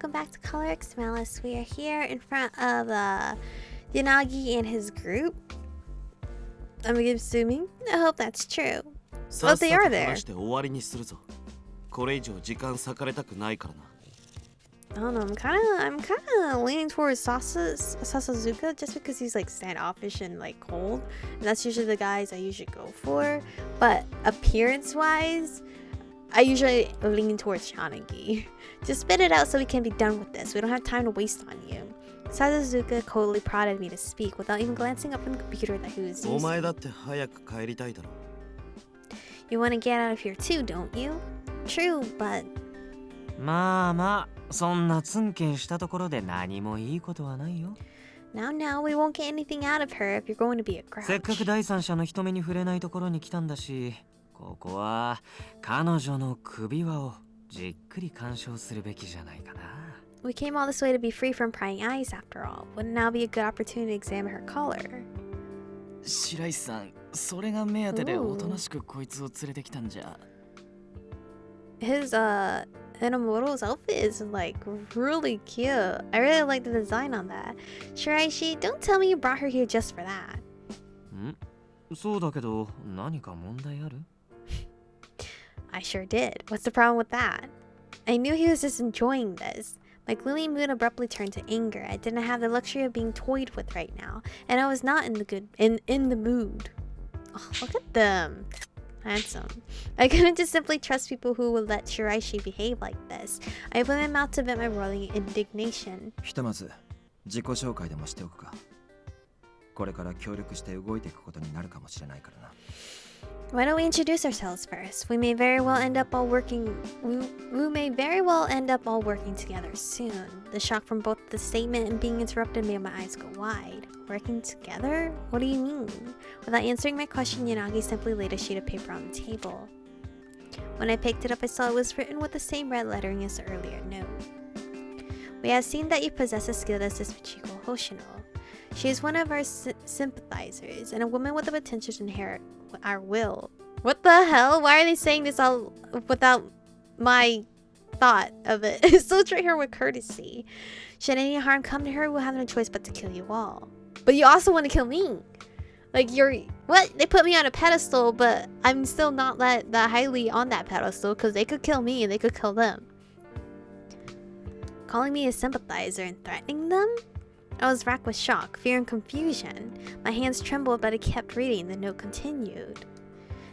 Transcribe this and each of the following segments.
welcome back to Color X Malice. We are here in front of Yanagi and his group. I'm assuming. I hope that's true. Oh, they are there. I don't know, I'm kinda leaning towards Sasazuka just because he's like standoffish and like cold. And that's usually the guys I usually go for. But appearance-wise, I usually lean towards Yanagi. Just spit it out so we can be done with this. We don't have time to waste on you. Sasazuka coldly prodded me to speak without even glancing up from the computer that he was using. You want to get out of here too, don't you? True, but... Now, we won't get anything out of her if you're going to be a grouch. We came all this way to be free from prying eyes after all. Wouldn't now be a good opportunity to examine her collar? His Enomoto's outfit is like really cute. I really like the design on that. Shiraishi, don't tell me you brought her here just for that. I sure did. What's the problem with that? I knew he was just enjoying this. My gloomy mood abruptly turned to anger. I didn't have the luxury of being toyed with right now, and I was not in the mood. Oh, look at them. Handsome. I couldn't just simply trust people who would let Shiraishi behave like this. I opened my mouth to vent my rolling indignation. Why don't we introduce ourselves first? We may very well end up all working together soon. The shock from both the statement and being interrupted made my eyes go wide. Working together? What do you mean? Without answering my question, Yanagi simply laid a sheet of paper on the table. When I picked it up, I saw it was written with the same red lettering as the earlier note. We have seen that you possess a skill that is Michiko Hoshino. She is one of our sympathizers and a woman with the potential to inherit our will. What the hell? Why are they saying this all without my thought of it? So treat her with courtesy. Should any harm come to her, we'll have no choice but to kill you all. But you also want to kill me. Like, you're... What? They put me on a pedestal, but I'm still not that highly on that pedestal because they could kill me and they could kill them. Calling me a sympathizer and threatening them? I was racked with shock, fear, and confusion. My hands trembled, but I kept reading. The note continued.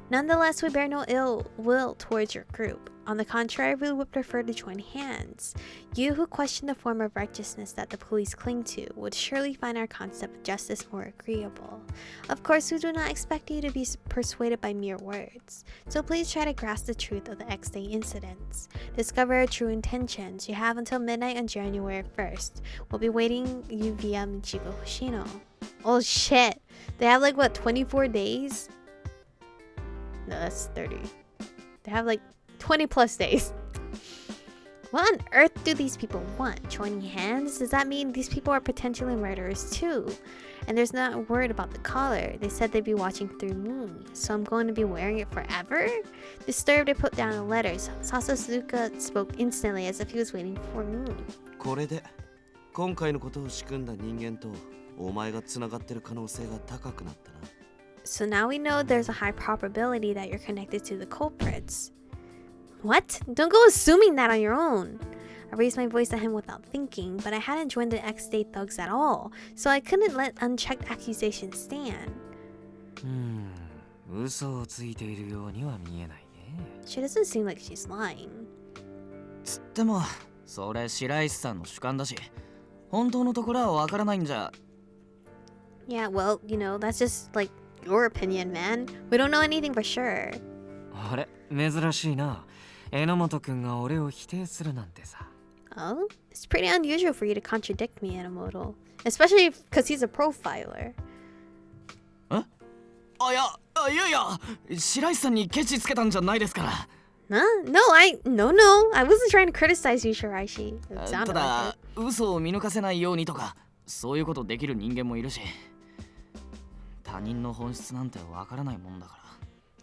Nonetheless, we bear no ill will towards your group. On the contrary, we would prefer to join hands. You who question the form of righteousness that the police cling to would surely find our concept of justice more agreeable. Of course, we do not expect you to be persuaded by mere words. So please try to grasp the truth of the X-Day incidents. Discover our true intentions. You have until midnight on January 1st. We'll be waiting you via Michiko Hoshino. Oh shit! They have like what, 24 days? No, that's 30. They have like 20 plus days. What on earth do these people want? Joining hands? Does that mean these people are potentially murderers too? And there's not a word about the collar. They said they'd be watching through me. So I'm going to be wearing it forever? Disturbed, I put down the letters. Sasazuka spoke instantly as if he was waiting for me. So now we know there's a high probability that you're connected to the culprits. What? Don't go assuming that on your own. I raised my voice at him without thinking, but I hadn't joined the X-Day thugs at all, so I couldn't let unchecked accusations stand. She doesn't seem like she's lying. Yeah, well, you know, that's just like your opinion, man. We don't know anything for sure. Oh? It's pretty unusual for you to contradict me, Enomoto. Especially because he's a profiler. Huh? No, I wasn't trying to criticize you, Shiraishi. It sounded like it.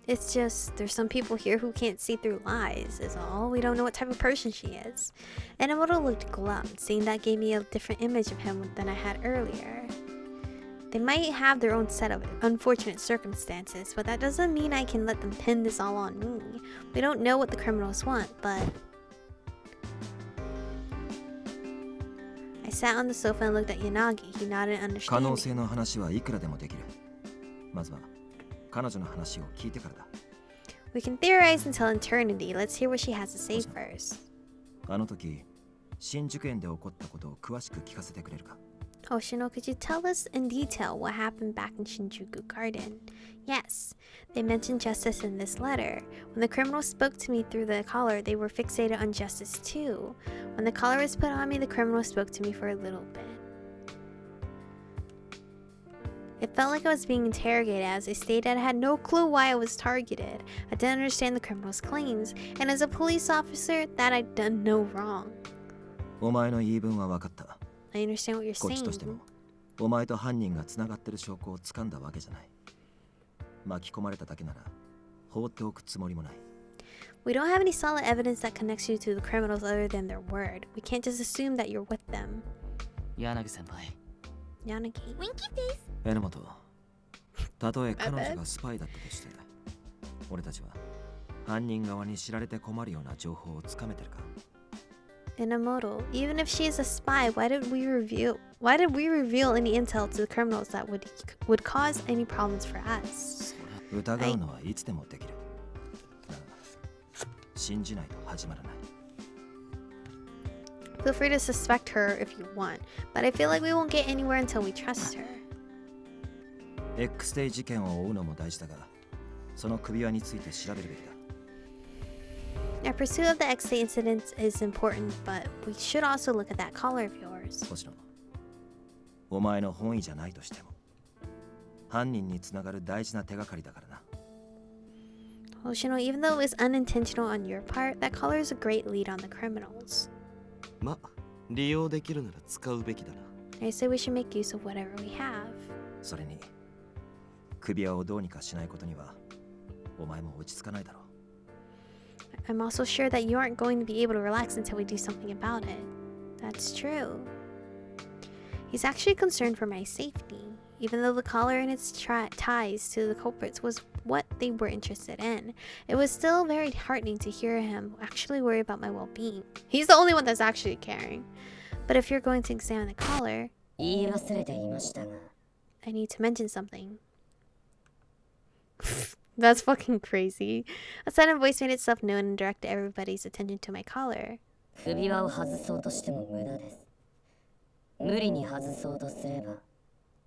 It's just there's some people here who can't see through lies, is all. We don't know what type of person she is. Enomoto looked glum. Seeing that gave me a different image of him than I had earlier. They might have their own set of unfortunate circumstances, but that doesn't mean I can let them pin this all on me. We don't know what the criminals want, but... I sat on the sofa and looked at Yanagi. He nodded understanding. 可能性の話はいくらでもできる。まずは彼女の話を聞いてからだ。We can theorize until eternity. Let's hear what she has to say first. あの時、新宿園で起こったことを詳しく聞かせてくれるか。Hoshino, could you tell us in detail what happened back in Shinjuku Garden? Yes, they mentioned justice in this letter. When the criminals spoke to me through the collar, they were fixated on justice too. When the collar was put on me, the criminals spoke to me for a little bit. It felt like I was being interrogated as I stated I had no clue why I was targeted. I didn't understand the criminals' claims, and as a police officer, that I'd done no wrong. お前の言い分は分かった。I understand what you're こっちとしても、お前と犯人がつながってる証拠を掴んだわけじゃない。巻き込まれただけなら放っておくつもりもない。We don't have any solid evidence that connects you to the criminals other than their word. We can't just assume that you're with them. 柳先輩。Yanagi. Winky face. 榎本、たとえ彼女がスパイだったとして、俺たちは犯人側に知られて困るような情報をつかめてるか。Enomoto, even if she is a spy, why did we reveal any intel to the criminals that would cause any problems for us? 疑うのはいつでもできる。だが、信じないと始まらない。Feel free to suspect her if you want, but I feel like we won't get anywhere until we trust her. X デイ事件を追うのも大事だが、その首輪について調べるべきだ。Our pursuit of the X-Day incident is important, but we should also look at that collar of yours. 星野、お前の本意じゃないとしても、犯人につながる大事な手がかりだからな。Hoshino, even though it was unintentional on your part, that collar is a great lead on the criminals. ま、利用できるなら使うべきだな。I say we should make use of whatever we have. それに、首輪をどうにかしないことには、お前も落ち着かないだろう。I'm also sure that you aren't going to be able to relax until we do something about it. That's true. He's actually concerned for my safety, even though the collar and its ties to the culprits was what they were interested in. It was still very heartening to hear him actually worry about my well-being. He's the only one that's actually caring. But if you're going to examine the collar, 言い忘れていましたが。I need to mention something. That's fucking crazy. A sudden voice made itself known and directed everybody's attention to my collar. 首輪を外そうとしても無駄です。無理に外そうとすれば、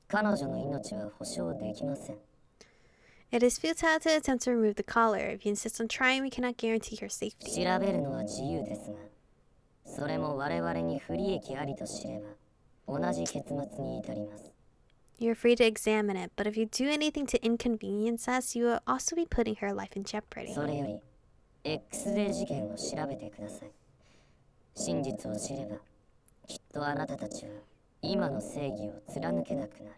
彼女の命は保証できません。It is futile to attempt to remove the collar. If you insist on trying, we cannot guarantee your safety. 調べるのは自由ですが、それも我々に不利益ありと知れば、同じ結末に至ります。You're free to examine it, but if you do anything to inconvenience us, you will also be putting her life in jeopardy. それより、X デー事件を調べてください。真実を知れば、きっとあなたたちは今の正義を貫けなくなる。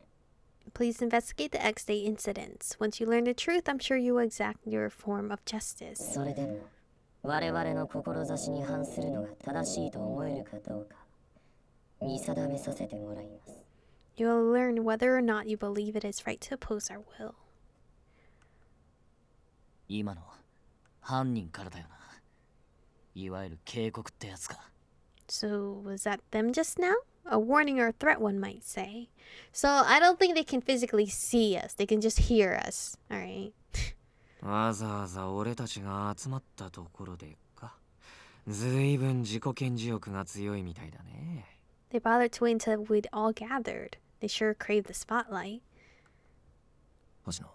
Please investigate the X-Day incidents. Once you learn the truth, I'm sure you will exact your form of justice. それでも、我々の志に反するのが正しいと思えるかどうか、見定めさせてもらいます。You will learn whether or not you believe it is right to oppose our will. 今の犯人からだよな。いわゆる警告ってやつか。So, was that them just now? A warning or a threat, one might say. So, I don't think they can physically see us. They can just hear us. Alright. わざわざ俺たちが集まったところでか。ずいぶん自己顕示欲が強いみたいだね。They bothered to wait until we'd all gathered. They sure craved the spotlight. 星野、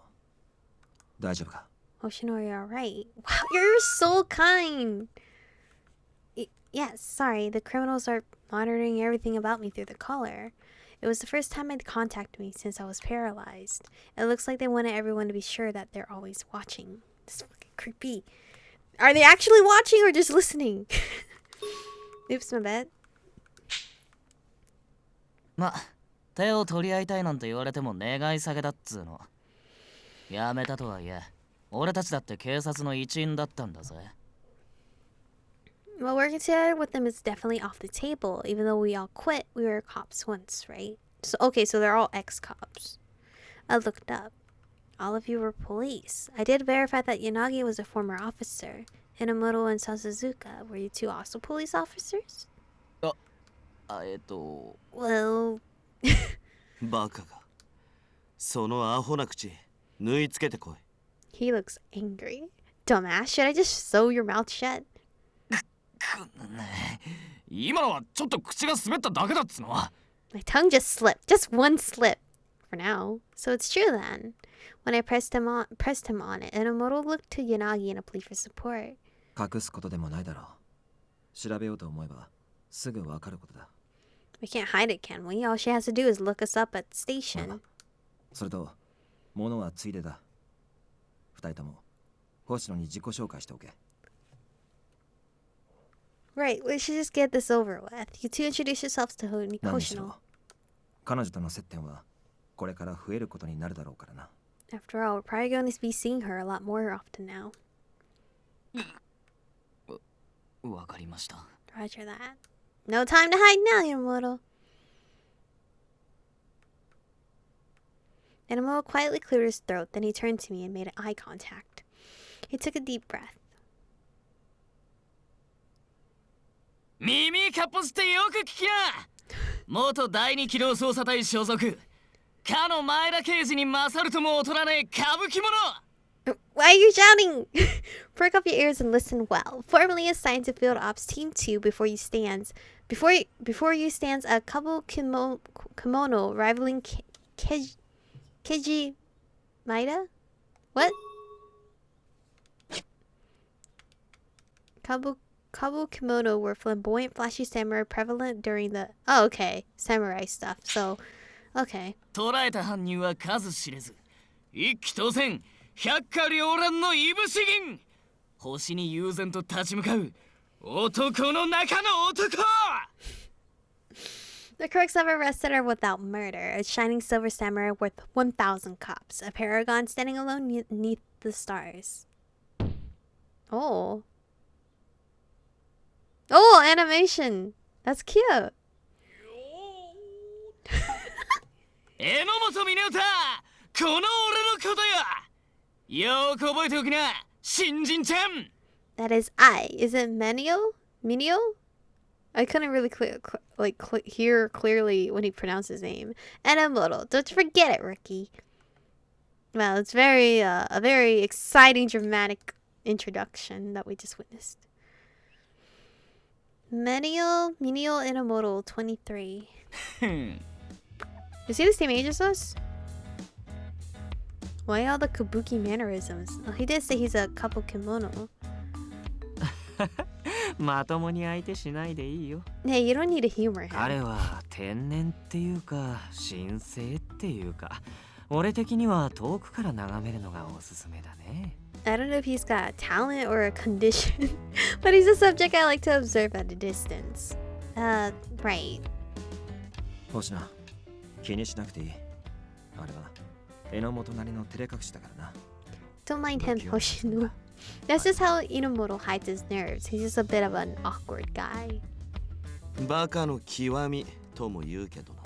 大丈夫か？ Hoshino, are you alright? Wow, you're so kind! Yes, sorry, the criminals are monitoring everything about me through the collar. It was the first time they'd contacted me since I was paralyzed. It looks like they wanted everyone to be sure that they're always watching. This is fucking creepy. Are they actually watching or just listening? Oops, my bad. ま、手を取り合いたいなんて言われても願い下げだっつうの。やめたとはいえ、俺たちだって警察の一員だったんだぜ。 Well, working together with them is definitely off the table. Even though we all quit, we were cops once, right? So okay, so they're all ex-cops. I looked up. All of you were police. I did verify that Yanagi was a former officer. Inamoto and Sasuzuka, were you two also police officers? Well... バカが。そのアホな口、縫い付けてこい。 He looks angry. Dumbass, should I just sew your mouth shut? 今のはちょっと口が滑っただけだっつの。 My tongue just slipped. Just one slip. For now. So it's true then. When I pressed him on it, Inamoto looked to Yanagi in a plea for support. 隠すことでもないだろう。調べようと思えばすぐわかることだ。 We can't hide it, can we? All she has to do is look us up at the station. それと、物はついでだ。二人とも星野に自己紹介しておけ。 Right, we should just get this over with. You two introduce yourselves to 何にしろ Hoshino. 彼女との接点はこれから増えることになるだろうからな。 After all, we're probably going to be seeing her a lot more often now. わかりました。 Roger that. No time to hide now, Inamoto. Inamoto quietly cleared his throat, then he turned to me and made eye contact. He took a deep breath. 耳かっぽしてよく聞きな。元第二機動捜査隊所属。かの前田刑事に勝るとも劣らねえ歌舞伎者。 Why are you shouting? Perk up your ears and listen well. Formerly assigned to Field Ops Team 2 before you stands a couple kimono rivaling Keiji Maida? What? Kabu kimono were flamboyant, flashy samurai prevalent during the... Oh, okay. Samurai stuff. So, okay. 捕らえた犯人は数知れず。一気当選。百花繚乱のいぶし銀。星に悠然と立ち向かう男の中の男。 The crooks ever arrested are without murder. A shining silver samurai worth 1,000 cops. A paragon standing alone neath the stars. Oh. Oh, animation. That's cute. 榎本峰歌、この俺のことよ。よく覚えておきな、新人ちゃん。 That is I. Is it Minio? I couldn't really hear clearly when he pronounced his name. Enamoto. Don't forget it, rookie. Well, it's a very exciting, dramatic introduction that we just witnessed. Minio Enamoto, 23. Is he the same age as us? Why all the kabuki mannerisms? Oh, he did say he's a couple kimono. まともに相手しないでいいよ。 Hey, you don't need to humor him. 彼は天然っていうか神聖っていうか、俺的には遠くから眺めるのがおすすめだね。 I don't know if he's got a talent or a condition, but he's a subject I like to observe at a distance. Right. 星野、気にしなくていい。あれは榎本なりの照れ隠しだからな。 Don't mind him, Hoshino. That's just how Inamoto hides his nerves. He's just a bit of an awkward guy. バカの極みとも言うけどな。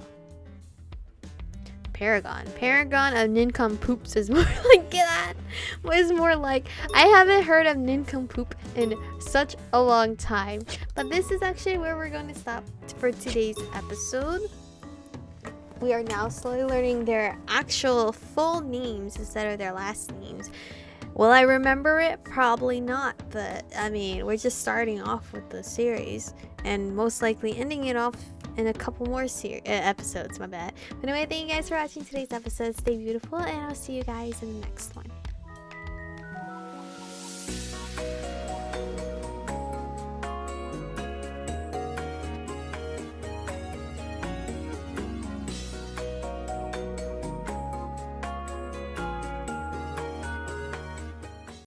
Paragon of nincompoops is more like that. Was more like I haven't heard of nincompoop in such a long time. But this is actually where we're going to stop for today's episode. We are now slowly learning their actual full names instead of their last names. Will I remember it? Probably not, but I mean, we're just starting off with the series and most likely ending it off in a couple more episodes, my bad. But anyway, thank you guys for watching today's episode. Stay beautiful, and I'll see you guys in the next one.